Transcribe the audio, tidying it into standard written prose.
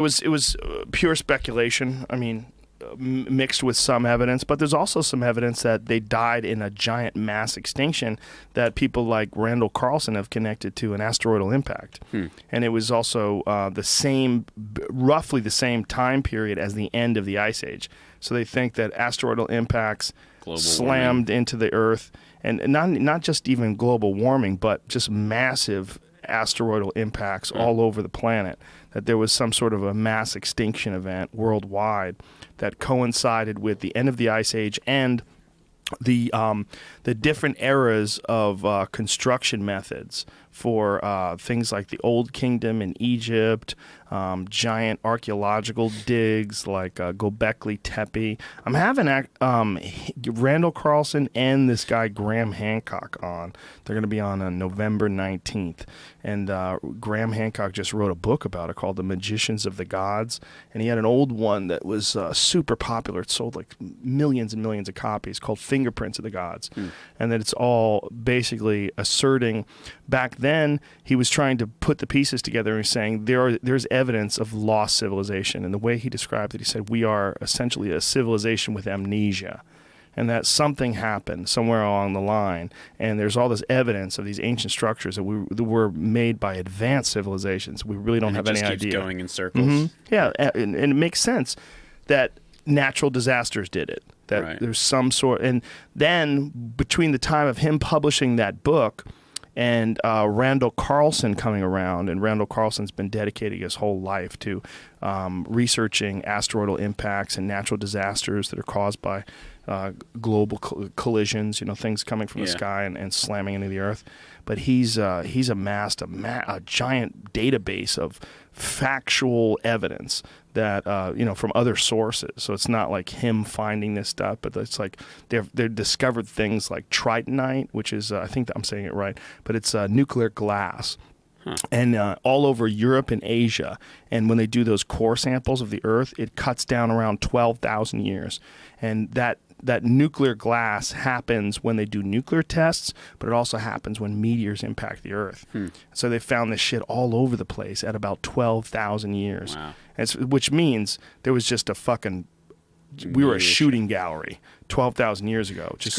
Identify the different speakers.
Speaker 1: It was pure speculation. I mean, mixed with some evidence, but there's also some evidence that they died in a giant mass extinction that people like Randall Carlson have connected to an asteroidal impact. And it was also roughly the same time period as the end of the Ice Age. So they think that asteroidal impacts slammed into the Earth, and not just even global warming, but just massive asteroidal impacts all over the planet, that there was some sort of a mass extinction event worldwide that coincided with the end of the Ice Age and the different eras of construction methods for things like the Old Kingdom in Egypt, giant archaeological digs like Göbekli Tepe. I'm having Randall Carlson and this guy Graham Hancock on. They're going to be on November 19th. And Graham Hancock just wrote a book about it called The Magicians of the Gods. And he had an old one that was super popular. It sold like millions and millions of copies, called Fingerprints of the Gods. And that it's all basically asserting, back then he was trying to put the pieces together and saying there's evidence of lost civilization. And the way he described it, he said, we are essentially a civilization with amnesia. And that something happened somewhere along the line, and there's all this evidence of these ancient structures that were made by advanced civilizations. We really don't have any idea.
Speaker 2: It just keeps going in circles.
Speaker 1: Yeah, and it makes sense that natural disasters did it. That there's some sort, and then between the time of him publishing that book and Randall Carlson coming around, and Randall Carlson's been dedicating his whole life to researching asteroidal impacts and natural disasters that are caused by global collisions, things coming from the sky and slamming into the Earth. But he's amassed a giant database of factual evidence that from other sources. So it's not like him finding this stuff, but it's like they've discovered things like tritonite, which is I think that I'm saying it right, but it's nuclear glass. And all over Europe and Asia. And when they do those core samples of the Earth, it cuts down around 12,000 years. And that nuclear glass happens when they do nuclear tests, but it also happens when meteors impact the Earth. So they found this shit all over the place at about 12,000 years.
Speaker 2: Wow.
Speaker 1: Which means there was just we were a shooting gallery 12,000 years ago. Just